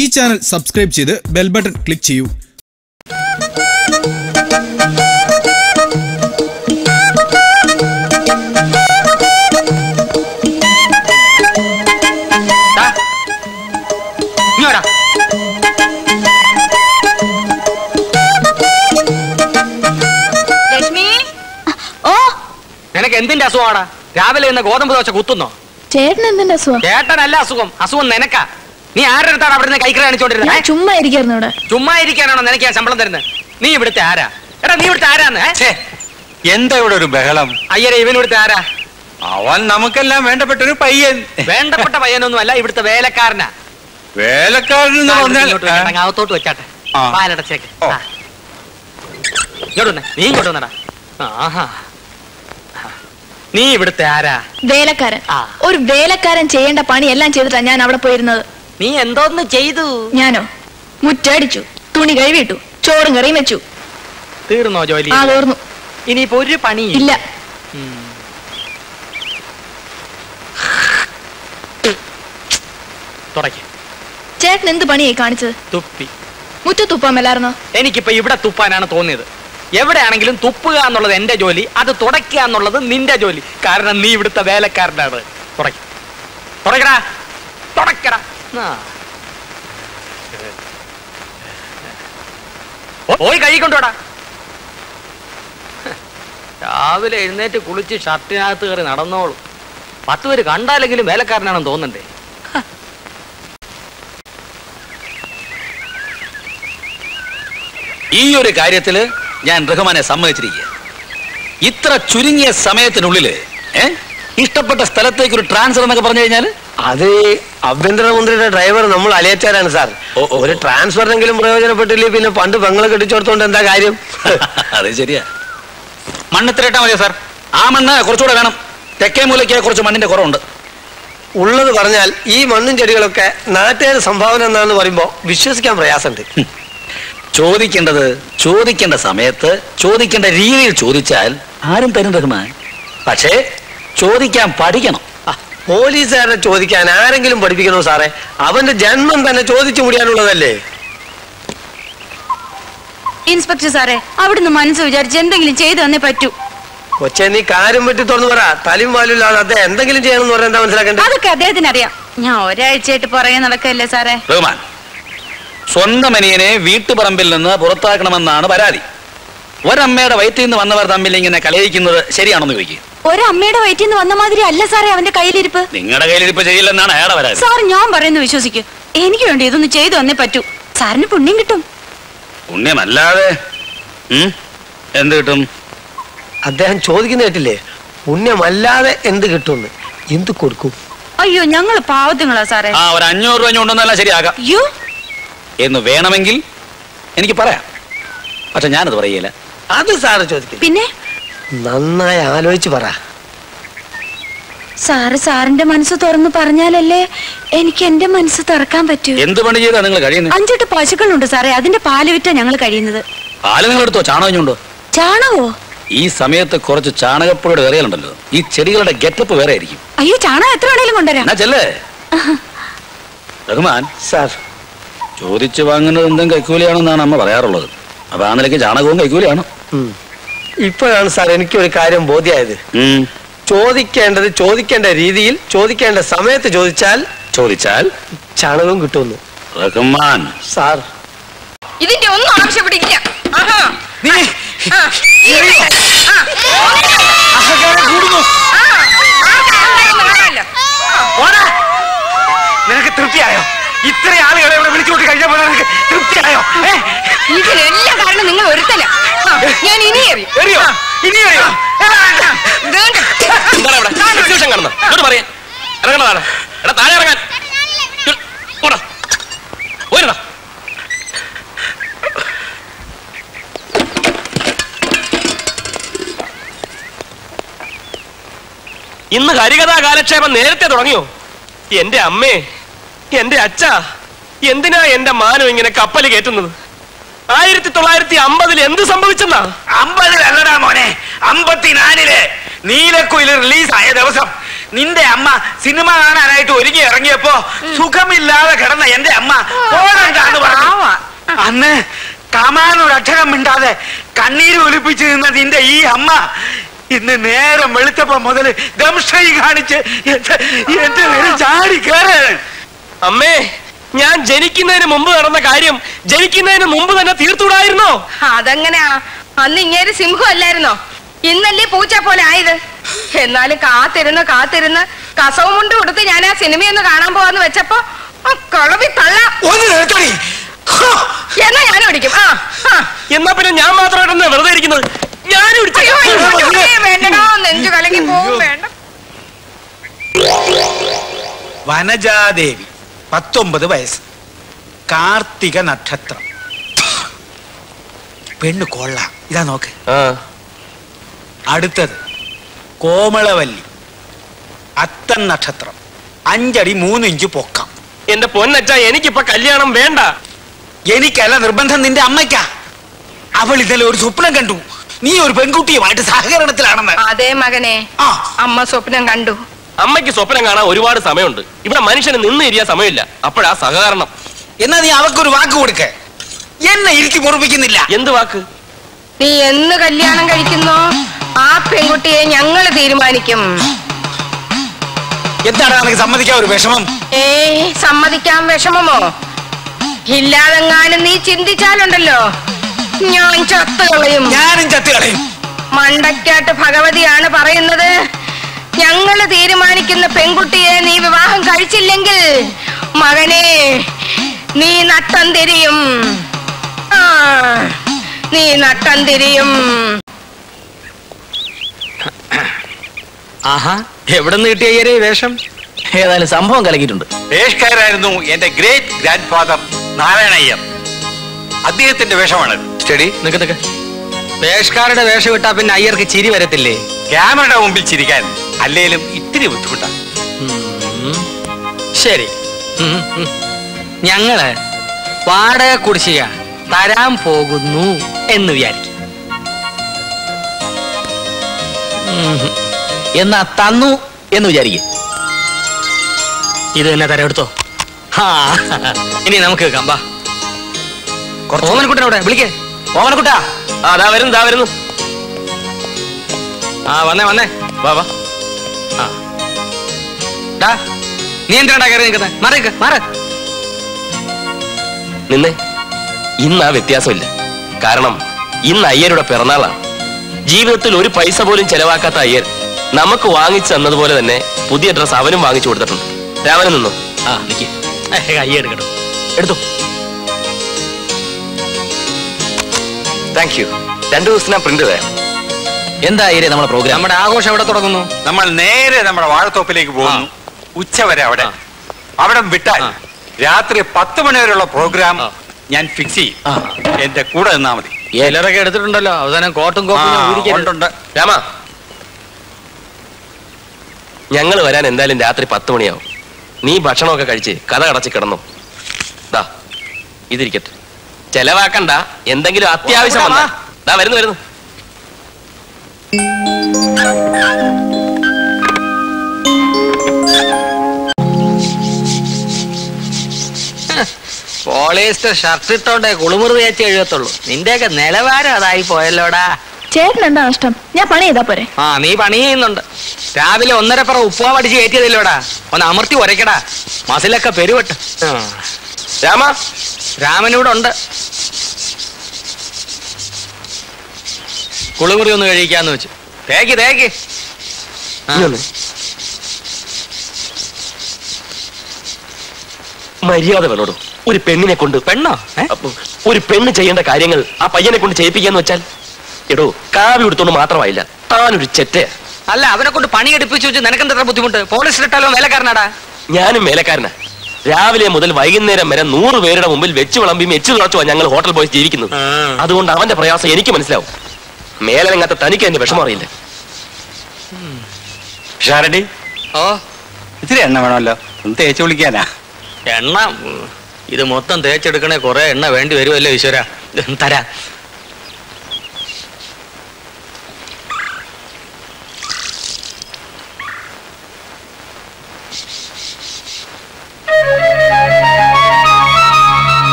ഈ channel subscribe ചെയ്ത് bell button click ചെയ്യൂ. നിനക്ക് എന്തിന്റെ അസുഖമാടാ? രാവിലെ ഇന്ന് ഗോതമ്പ് ദോശ കുത്തുന്നോ? ചേട്ടൻ എന്തിന്റെ അസുഖം? ചേട്ടനല്ല അസുഖം, അസുഖം നിനക്കാ. നീ ആരുടെ അടുത്താണ് അവിടെ നിന്ന് കൈക്കറ കാണിച്ചോണ്ടിരുന്നത്? ചുമ്മാ ഇരിക്കുന്നു ഇവിടെ. ചുമ്മാ ഇരിക്കാനാണോ നിനക്ക് ഞാൻ ശമ്പളം തരുന്നത്? നീ ഇവിടുത്തെ ആരാ? എടാ നീ ഇവിടുത്തെ ആരാന്ന്? എന്താ ഇവിടെ ഒരു ബഹളം? അയ്യരെ, ഇവൻ ഇവിടുത്തെ ആരാ? അവൻ നമുക്കെല്ലാം വേണ്ടപ്പെട്ട ഒരു പയ്യൻ. വേണ്ടപ്പെട്ട പയ്യനൊന്നും അല്ല, ഇവിടുത്തെ വേലക്കാരനാ. വേലക്കാരൻ അകത്തോട്ട് വെച്ചാട്ടെ. പാലടച്ചേക്ക്. ഇങ്ങോട്ട് നീ ഇങ്ങോട്ട് വന്നടാ. ആഹാ, നീ ഇവിടുത്തെ ആരാ? വേലക്കാരൻ. ഒരു വേലക്കാരൻ ചെയ്യേണ്ട പണി എല്ലാം ചെയ്തിട്ടാ ഞാൻ അവിടെ പോയിരുന്നത്. നീ എന്തോന്ന് ചെയ്തു? ഞാനോ? മുറ്റടിച്ചു, തുണി കഴുകിയിട്ടു, ചോറും കറിയും വെച്ചു. തീർന്നോ ജോലി? ആ, തീർന്നു. ഇനിയിപ്പോ ഒരു പണി ഇല്ല. ചേട്ടൻ എന്ത് പണിയായി കാണിച്ചത്? തുപ്പി. മുറ്റത്ത് തുപ്പാൻ മേലായിരുന്നോ? എനിക്കിപ്പോ ഇവിടെ തുപ്പാനാണ് തോന്നിയത്. എവിടെയാണെങ്കിലും തുപ്പുക എന്നുള്ളത് എന്റെ ജോലി, അത് തുടയ്ക്കുക എന്നുള്ളത് നിന്റെ ജോലി. കാരണം നീ ഇവിടുത്തെ വേലക്കാരനാണ്. തുടക്കടാ, തുടക്കടാ. പോയി കഴിക്കൊണ്ടോടാ. രാവിലെ എഴുന്നേറ്റ് കുളിച്ച് ഷർട്ടിനകത്ത് കയറി നടന്നോളൂ. 10 പേര് കണ്ടാലെങ്കിലും വേലക്കാരനാണെന്ന് തോന്നണ്ടേ? ഈ ഒരു കാര്യത്തില് ഞാൻ റഹ്മാനെ സമ്മതിച്ചിരിക്കുക. ഇത്ര ചുരുങ്ങിയ സമയത്തിനുള്ളില് ഇഷ്ടപ്പെട്ട സ്ഥലത്തേക്ക് ഒരു ട്രാൻസ്ഫർ എന്നൊക്കെ പറഞ്ഞു കഴിഞ്ഞാൽ അത് ആഭ്യന്തരമന്ത്രിയുടെ ഡ്രൈവർ നമ്മൾ അലിയച്ചാരാണ് സാർ. ഒരു ട്രാൻസ്ഫറിനെങ്കിലും പ്രയോജനപ്പെട്ടില്ലേ പിന്നെ പണ്ട് പെങ്ങളെ കെട്ടിച്ചോടത്തോണ്ട് എന്താ കാര്യം? അതെ, ശരിയാ. മണ്ണിത്തിരട്ടാ മതിയോ സാർ? ആ മണ്ണ് കുറച്ചുകൂടെ വേണം. തെക്കേ മൂലയ്ക്ക് കുറച്ച് മണ്ണിന്റെ കുറവുണ്ട്. ഉള്ളത് പറഞ്ഞാൽ ഈ മണ്ണും ചെടികളൊക്കെ നാട്ടുകാരുടെ സംഭാവന എന്നാന്ന് പറയുമ്പോ വിശ്വസിക്കാൻ പ്രയാസമുണ്ട്. ചോദിക്കേണ്ടത് ചോദിക്കേണ്ട സമയത്ത് ചോദിക്കേണ്ട രീതിയിൽ ചോദിച്ചാൽ ആരും തരും റഹ്മാൻ. പക്ഷേ ചോദിക്കാൻ പഠിക്കണം. പോലീസുകാരനെ ചോദിക്കാൻ ആരെങ്കിലും പഠിപ്പിക്കണോ സാറേ? അവന്റെ ജന്മം തന്നെ ചോദിച്ചു മുടിയാനുള്ളതല്ലേ? ഇൻസ്പെക്ടർ സാറേ, അവിടുന്ന് മനസ്സ് വിചാരിച്ച് എന്തെങ്കിലും ചെയ്തു തന്നേ പറ്റൂ. കൊച്ചെ, നീ കാര്യം പറ്റി തുറന്നു പറ. തലയും വാലില്ലാതെ അദ്ദേഹം എന്തെങ്കിലും ചെയ്യണമെന്ന് പറയാൻ എന്താ മനസ്സിലാക്കണ്ടേ? അതൊക്കെ അദ്ദേഹത്തിന് അറിയാം. ഞാൻ ഒരാഴ്ചയായിട്ട് പറയാൻ നടക്കല്ലേ സാറേ. റഹ്മാൻ, സ്വന്തം അനിയനെ വീട്ടുപറമ്പിൽ നിന്ന് പുറത്താക്കണമെന്നാണ് പരാതി. ഒരമ്മയുടെ വയറ്റിൽ നിന്ന് വന്നവർ തമ്മിൽ ഇങ്ങനെ കലയിക്കുന്നത് ശരിയാണെന്ന് ചോദിക്കും. ഒരമ്മയുടെ വയറ്റിൽ നിന്ന് വന്ന മാതിരി അല്ല സാറേ അവന്റെ കയ്യിലിരിപ്പ്. നിങ്ങളുടെ കയ്യിലിരിപ്പ് ചെയ്യില്ലെന്നാണ് അയാളെ പരാതി. സാർ, ഞാൻ പറയുന്നത് വിശ്വസിക്കൂ. എനിക്ക് വേണ്ടി ഇതൊന്ന് ചെയ്തു തന്നേ പറ്റൂ. സാറിന് പുണ്യം കിട്ടും. പുണ്യമല്ലാതെ എന്ത് കിട്ടും? അദ്ദേഹം ചോദിക്കുന്ന കേട്ടില്ലേ? പുണ്യമല്ലാതെ എന്ത് കിട്ടുമെന്ന്. എന്ത് കൊടുക്കും? അയ്യോ, ഞങ്ങൾ പാവത്തുങ്ങളാ സാറേ. ആ, ഒരു 500 രൂപ കൊണ്ടൊന്നല്ല ശരിയാകാം. അയ്യോ എന്ന് വേണമെങ്കിൽ എനിക്ക് പറയാം. പക്ഷെ ഞാനത് പറയില്ല. അത് സാറ് ചോദിക്കും. പിന്നെ നന്നായി ആലോചിച്ച് പറ. സാറ് സാറിന്റെ മനസ്സ് തുറന്നു പറഞ്ഞാലല്ലേ എനിക്ക് എന്റെ മനസ്സ് തുറക്കാൻ പറ്റൂ. എന്ത് പണി ചെയ്താ നിങ്ങൾ കഴിയുന്നത്? 5-8 പശുക്കളുണ്ട് സാറേ. അതിന്റെ പാല് വിറ്റാ ഞങ്ങൾ കഴിയുന്നത്. പാല് നിങ്ങൾ എടുത്തോ? ചാണകഞ്ഞുണ്ടോ? ചാണകോ? ഈ സമയത്ത് കുറച്ച് ചാണകപ്പൊടിയുടെ കറികളുണ്ടല്ലോ. ഈ ചെടികളുടെ ഗെറ്റപ്പ് വേറെ ആയിരിക്കും. അയ്യോ, ചാണകം എത്ര വേണേലും കൊണ്ടുവരാം. ചെല്ലേ റഹ്മാൻ സാർ, ചോദിച്ചു വാങ്ങുന്നത് എന്തും കൈക്കൂലിയാണെന്നാണ് അമ്മ പറയാറുള്ളത്. അപ്പൊ ആ നിലയ്ക്ക് ചാണകവും കൈക്കൂലിയാണ്. ഇപ്പോഴാണ് സാർ എനിക്കൊരു കാര്യം ബോധ്യമായത്. ചോദിക്കേണ്ടത് ചോദിക്കേണ്ട രീതിയിൽ ചോദിക്കേണ്ട സമയത്ത് ചോദിച്ചാൽ ചാണകവും കിട്ടുമെന്ന്. റഹ്മാൻ സാർ, ഇതിന്റെ ഒന്നും ആവശ്യപ്പെട്ടില്ല. നിനക്ക് തൃപ്തിയായോ? ഇത്ര ആളുകളെ ഇവിടെ വിളിച്ചുകൊണ്ട് കഴിഞ്ഞപ്പോൾ നിനക്ക് തൃപ്തിയായോ? ഇതിനെല്ലാം കാരണം നിങ്ങൾ ഒരുത്തല. ഞാൻ ഇനി എറിയോ? ഇന്ന് ഹരികഥാ കാലക്ഷേപം നേരത്തെ തുടങ്ങിയോ? എന്റെ അമ്മേ, എന്റെ അച്ഛ, എന്തിനാ എന്റെ മാനം ഇങ്ങനെ കപ്പൽ കയറ്റുന്നത്? 1950 എന്ത് സംഭവിച്ചെന്നാ? 50 അല്ലടാ മോനെ, 54 നീലക്കുയിൽ റിലീസായ ദിവസം നിന്റെ അമ്മ സിനിമ കാണാനായിട്ട് ഒരുങ്ങി ഇറങ്ങിയപ്പോ സുഖമില്ലാതെ കിടന്ന എന്റെ അമ്മ പോകണ്ടെന്ന് പറഞ്ഞു. അന്ന് കാമാനൊരക്ഷരം മിണ്ടാതെ കണ്ണീര് ഒലിപ്പിച്ചു നിന്ന നിന്റെ ഈ അമ്മ ഇന്ന് നേരം വെളുത്തപ്പോ മുതല് ദംഷൈ കാണിച്ച് എന്റെ പേര് ചാടി കയറ്. അമ്മേ, ഞാൻ ജനിക്കുന്നതിന് മുമ്പ് നടന്ന കാര്യം ജനിക്കുന്നതിന് മുമ്പ് തന്നെ തീർത്തുകൂടായിരുന്നോ? അതെങ്ങനെയാ? അന്ന് ഇങ്ങേര് സിംഹം അല്ലായിരുന്നോ? ഇന്നല്ലേ പൂച്ച പോലെ ആയത്. എന്നാലും കാത്തിരുന്ന് കസവും കൊണ്ട് കൊടുത്ത് ഞാൻ ആ സിനിമയൊന്ന് കാണാൻ പോവാന്ന് വെച്ചപ്പോ കളവി തള്ള എന്നാ ഞാനും പിടിക്കും. എന്നാ പിന്നെ ഞാൻ മാത്രമായിട്ടൊന്ന് വെറുതെ ഇരിക്കുന്നത്. ഞാനും വേണ്ടടോ, നെഞ്ചു കലങ്ങി പോവും. വേണ്ട. വനജാദേവി 19 വയസ്സ്, കാർത്തിക നക്ഷത്രം, പെണ്ണ് കൊള്ളാം. ഇതാ നോക്ക്. അടുത്തത് കോമളവല്ലി, അത്തൻ നക്ഷത്രം, 5 അടി 3 ഇഞ്ച് പൊക്കം. എന്റെ പൊന്നച്ച, എനിക്കിപ്പോ കല്യാണം വേണ്ട. എനിക്കല്ല നിർബന്ധം, നിന്റെ അമ്മയ്ക്കാ. അവൾ ഇന്നലെ ഒരു സ്വപ്നം കണ്ടു, നീ ഒരു പെൺകുട്ടിയുമായിട്ട് സഹകരണത്തിലാണെന്ന്. അതേ മകനെ, അമ്മ സ്വപ്നം കണ്ടു. അമ്മയ്ക്ക് സ്വപ്നം കാണാൻ ഒരുപാട് സമയമുണ്ട്. ഇവിടെ മനുഷ്യന് നിന്ന് ഇരിയാൻ സമയമില്ല. അപ്പോഴാ സഹകരണം. എന്നാ നീ അവക്കൊരു വാക്ക് കൊടുക്ക. എന്നെ ഇരുത്തി പൊറപ്പിക്കുന്നില്ല. എന്ത് വാക്ക്? നീ എന്ന് കല്യാണം കഴിക്കുന്നോ ആ പെൺകുട്ടിയെ ഞങ്ങൾ തീരുമാനിക്കും. എന്താണ് നമുക്ക് സമ്മതിക്കാൻ ഒരു വിഷമം? സമ്മതിക്കാൻ വിഷമമോ? ഇല്ലാതെങ്ങാനും നീ ചിന്തിച്ചാലുണ്ടല്ലോ ഞാൻ ചത്തുകളയും. ഞാനും ചത്തുകളയും. മണ്ടക്കാട്ട് ഭഗവതിയാണ് പറയുന്നത്, ഞങ്ങള് തീരുമാനിക്കുന്ന പെൺകുട്ടിയെ നീ വിവാഹം കഴിച്ചില്ലെങ്കിൽ മകനെ നീ നട്ടം തിരിയും. നീ നട്ടം തിരിയും. ആഹാ, എവിടെ നിന്ന് കിട്ടിയ വേഷം? ഏതായാലും സംഭവം കലക്കിയിട്ടുണ്ട്. വേഷക്കാരായിരുന്നു എന്റെ ഗ്രേറ്റ് ഗ്രാൻഡ് ഫാദർ നാരായണയ്യർ. അദ്ദേഹത്തിന്റെ വേഷമാണ്. സ്റ്റഡി നിൽക്കത്തൊക്കെ. വേഷക്കാരുടെ വേഷം വിട്ടാ പിന്നെ അയ്യർക്ക് ചിരി വരത്തില്ലേ? ക്യാമറയുടെ മുമ്പിൽ ചിരിക്കാൻ അല്ലേലും ഇത്തിരി ബുദ്ധിമുട്ടാണ്. ശരി, ഞങ്ങള് വാടക കുടിശ്ശിക തരാൻ പോകുന്നു എന്ന് വിചാരിക്കും. എന്നാ തന്നു എന്ന് വിചാരിക്കും. ഇത് തന്നെ തരാം, എടുത്തോ. ഇനി നമുക്ക് കേൾക്കാം. വാ, ഓമനക്കുട്ടനവിടെ വിളിക്കേ. ഓമനക്കുട്ടാ. ദാ വരുന്നു. വന്നേ. വാ. നീ എന്തിനാ കയറി നിൽക്കുന്നത്? മാറ്. നിന്നെ ഇന്ന് ആ വ്യത്യാസമില്ല. കാരണം ഇന്ന് അയ്യരുടെ പിറന്നാളാണ്. ജീവിതത്തിൽ ഒരു പൈസ പോലും ചെലവാക്കാത്ത അയ്യർ നമുക്ക് വാങ്ങിച്ചു തന്നതുപോലെ തന്നെ പുതിയ ഡ്രസ് അവനും വാങ്ങിച്ചു കൊടുത്തിട്ടുണ്ട്. രാമന് നിന്നു. അയ്യ എടുക്കട്ടോ. എടുത്തു. Thank you. 2 ദിവസത്തിനാ പ്രിന്റ് തരാം. എന്താ അയ്യരെ നമ്മുടെ പ്രോഗ്രാം? നമ്മുടെ ആഘോഷം എവിടെ തുടങ്ങുന്നു? നമ്മൾ നേരെ നമ്മുടെ വാഴത്തോപ്പിലേക്ക് പോകുന്നു. ഉച്ചവരെ അവിടെ വിട്ടാൽ രാത്രി 10 മണി വരെയുള്ള പ്രോഗ്രാം ഞാൻ ഫിക്സ് ചെയ്യും. എന്റെ കൂടെ നിന്നാ മതി. എല്ലാരൊക്കെ എടുത്തിട്ടുണ്ടല്ലോ. അവസാനം കോട്ടും ഉണ്ട്. രാമ, ഞങ്ങൾ വരാൻ എന്തായാലും രാത്രി 10 മണിയാവും. നീ ഭക്ഷണമൊക്കെ കഴിച്ച് കഥ കടച്ച് കിടന്നു. ഇതിരിക്കട്ടെ, ചെലവാക്കണ്ട. എന്തെങ്കിലും അത്യാവശ്യം വന്നാ വരുന്നു. പോളിയസ്റ്റർ ഷർട്ട് ഇട്ടോണ്ടേ കുളിമുറി തേച്ച് എഴുതത്തുള്ളൂ. നിന്റെയൊക്കെ നിലവാരം അതായി പോയല്ലോടാ. ചേട്ടൻ എന്താ നഷ്ടം? ഞാൻ പണി ചെയ്താ പോരെ? നീ പണി ചെയ്യുന്നുണ്ട്. രാവിലെ 1.5 ഉപ്പുമാവ് അടിച്ച് കയറ്റിയതില്ലോടാ. ഒന്ന് അമർത്തി ഉരയ്ക്കടാ, മസിലൊക്കെ പെരുവട്ട്. രാമനിവിടെ ഉണ്ട്. കുളിമുറി ഒന്ന് കഴിക്കാന്ന് വെച്ചു. തേക്ക്. മര്യാദ വേണോടോ ഒരു പെണ്ണിനെ കൊണ്ട്. പെണ്ണോ? ഒരു പെണ്ണ് ചെയ്യേണ്ട കാര്യങ്ങൾ ആ പയ്യനെ കൊണ്ട് ചെയ്യിപ്പിക്കാന്ന് വെച്ചാൽ, എടോ കാവി കൊടുത്തോണ്ട് മാത്രമായില്ല, താനൊരു ചെറ്റയാ. അല്ല, അവനെ കൊണ്ട് പണി എടുപ്പിച്ചു വെച്ച് നിനക്കെന്താ ബുദ്ധിമുട്ട്? പോളിസ്റ്റർ ഇട്ടാലോ വേലക്കാരനാടാ. ഞാനും വേലക്കാരനാ. രാവിലെ മുതൽ വൈകുന്നേരം വരെ 100 പേരുടെ മുമ്പിൽ വെച്ച് വിളമ്പിയും എച്ചു തുറച്ചുവാ ഞങ്ങൾ ഹോട്ടൽ ബോയ്സ് ജീവിക്കുന്നത്. അതുകൊണ്ട് അവന്റെ പ്രയാസം എനിക്ക് മനസ്സിലാവും. മേലനങ്ങാത്ത തനിക്ക് എന്റെ വിഷമം അറിയില്ല. ഷാരടി, ഇത്തിരി എണ്ണ വേണമല്ലോ, ഒന്ന് തേച്ച് വിളിക്കാനാ. എണ്ണ ഇത് മൊത്തം തേച്ചെടുക്കണേ കുറെ എണ്ണ വേണ്ടി വരുമല്ലോ ഈശ്വര. തരാ.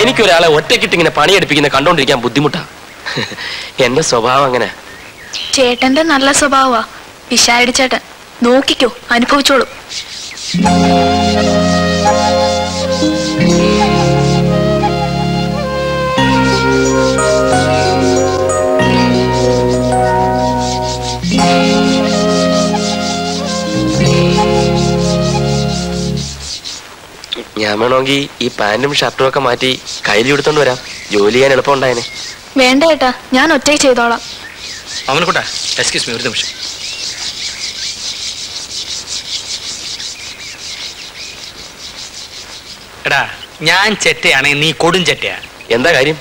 എനിക്കൊരാളെ ഒറ്റക്കിട്ടിങ്ങനെ പണിയെടുപ്പിക്കുന്ന കണ്ടോണ്ടിരിക്കാൻ ബുദ്ധിമുട്ടാ. എന്റെ സ്വഭാവം അങ്ങനെ. ചേട്ടന്റെ നല്ല സ്വഭാവമാ പിശാരടി ചേട്ടൻ. നോക്കിക്കോ, അനുഭവിച്ചോളൂ. ഞാൻ വേണമെങ്കിൽ ഈ പാന്റും ഷർട്ടും ഒക്കെ മാറ്റി കയ്യിൽ എടുത്തോണ്ട് വരാം. ജോലി ചെയ്യാൻ എളുപ്പം ഉണ്ടായനെ. വേണ്ട ഏട്ടാ, ഞാൻ ഒറ്റയ്ക്ക് ചെയ്തോളാം. അവനക്കൂട്ടാ, എക്സ്ക്യൂസ് മീ, ഒരു നിമിഷം. എടാ, ഞാൻ ചെറ്റയാണെ നീ കൊടും ചെറ്റയാ. എന്താ കാര്യം?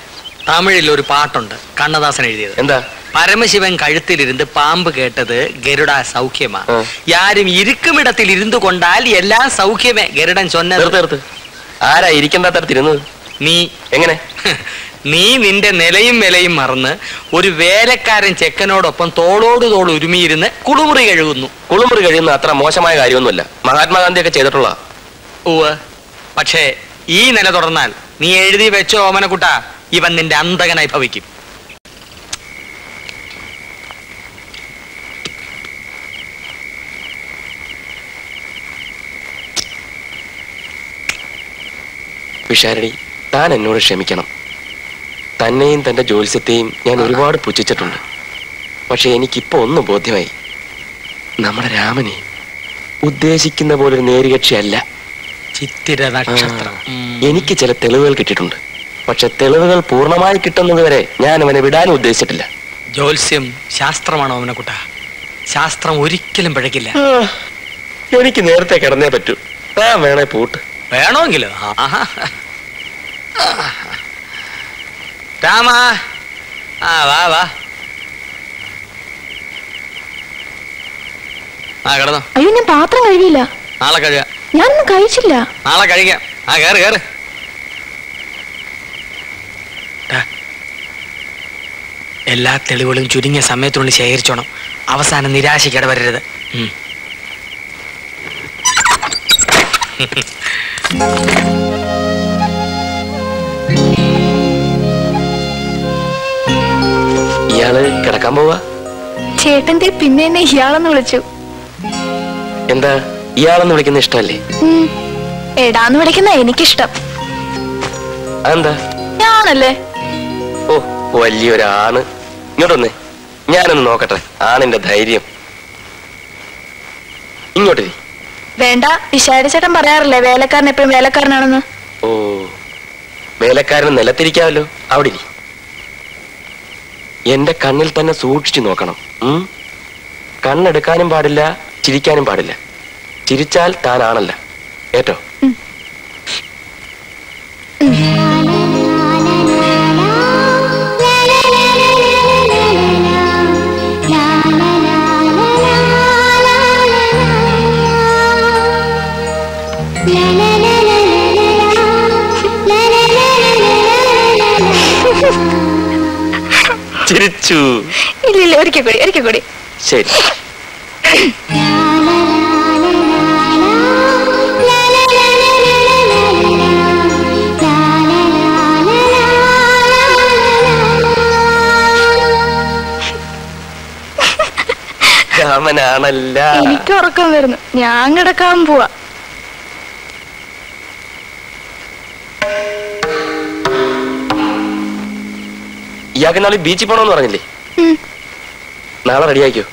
തമിഴിൽ ഒരു പാട്ടുണ്ട്, കണ്ണദാസൻ എഴുതിയത്. എന്താ? പരമശിവൻ കഴുത്തിലിരുന്ന് പാമ്പ് കേട്ടത് ഗരുഡ സൗഖ്യമാ. യാരും ഇരിക്കുമിടത്തിൽ ഇരുന്നു കൊണ്ടാൽ എല്ലാം സൗഖ്യമേ ഗരുഡൻ ചൊന്നത്. ആരാ ഇരിക്കേണ്ട തരത്തിരുന്നത്? നീ. എങ്ങനെ? നീ നിന്റെ നിലയും വിലയും മറന്ന് ഒരു വേലക്കാരൻ ചെക്കനോടൊപ്പം തോളോട് തോൾ ഉരുമിയിരുന്ന് കുളിമുറി കഴുകുന്നു. കുളിമുറി കഴിയുന്ന അത്ര മോശമായ കാര്യമൊന്നുമല്ല. മഹാത്മാഗാന്ധിയൊക്കെ ചെയ്തിട്ടുള്ള. ഉവ്വ്. പക്ഷേ ഈ നില തുടർന്നാൽ നീ എഴുതി വെച്ചോ ഓമനക്കുട്ട, ഇവൻ നിന്റെ അന്തകനായി ഭവിക്കും. വിശാരണി, താൻ എന്നോട് ക്ഷമിക്കണം. തന്നെയും തന്റെ ജ്യോത്സ്യത്തെയും ഞാൻ ഒരുപാട് പുച്ഛിച്ചിട്ടുണ്ട്. പക്ഷെ എനിക്കിപ്പോ ഒന്ന് ബോധ്യമായി. നമ്മുടെ രാമനെ ഉദ്ദേശിക്കുന്ന പോലൊരു നേരികക്ഷിയല്ല. ചിത്തിര നക്ഷത്രം. എനിക്ക് ചില തെളിവുകൾ കിട്ടിയിട്ടുണ്ട്. പക്ഷെ തെളിവുകൾ പൂർണ്ണമായി കിട്ടുന്നത് വരെ ഞാൻ അവനെ വിടാനും ഉദ്ദേശിച്ചിട്ടില്ല. ജ്യോത്സ്യം ശാസ്ത്രമാണോ ഓമനക്കുട്ട? ശാസ്ത്രം ഒരിക്കലും പിഴക്കില്ല. എനിക്ക് നേരത്തെ കിടന്നേ പറ്റൂ. താൻ വേണേ പൂട്ട്. വേണമെങ്കിലോ? രാമ, വാ വാ. കിടന്നോ. അയ്യോ, ഞാൻ പാത്രം കഴുകിയില്ല. നാളെ കഴുകാം. ഞാനൊന്നും കഴിച്ചില്ല. നാളെ കഴിക്കാം. കേറ് കേറ്. എല്ലാ തെളിവുകളും ചുരുങ്ങിയ സമയത്തിനുള്ളിൽ ശേഖരിച്ചോണം. അവസാനം നിരാശയ്ക്ക് ഇടവരരുത്. ഇയാള് കിടക്കാൻ പോവാ? ചേട്ടന്റെ പിന്നെ എന്നെ ഇയാളെന്ന് വിളിച്ചു. എന്താ ഇയാളെന്ന് വിളിക്കുന്ന ഇഷ്ടമല്ലേ? എടാന്ന് വിളിക്കുന്ന എനിക്കിഷ്ടം. അതെന്താ? ഞാനല്ലേ? ഓ, വലിയൊരാണ്. ഇങ്ങോട്ടൊന്നേ, ഞാനൊന്ന് നോക്കട്ടെ ആണിന്റെ ധൈര്യം. ഇങ്ങോട്ട്. വേണ്ട, പിശാരി ചേട്ടൻ പറയാറില്ലേ വേലക്കാരൻ എപ്പോഴും വേലക്കാരനാണെന്ന്. ഓ, വേലക്കാരൻ നിലത്തിരിക്കാമല്ലോ. അവിടെ ഇരി. എന്റെ കണ്ണിൽ തന്നെ സൂക്ഷിച്ചു നോക്കണം. കണ്ണെടുക്കാനും പാടില്ല, ചിരിക്കാനും പാടില്ല. ചിരിച്ചാൽ താനാണല്ല. ഏറ്റോ? ചിരിച്ചു. ഇല്ല, ഒരിക്കൽ കൂടി. ശരി. രാമനാണല്ല. എനിക്ക് ഉറക്കം വരുന്നു, ഞാൻ കിടക്കാൻ പോവാ. ഇയാൾക്ക് നാളെ ബീച്ചിൽ പോണോന്ന് പറഞ്ഞില്ലേ? നാളെ റെഡിയാക്കിയോ?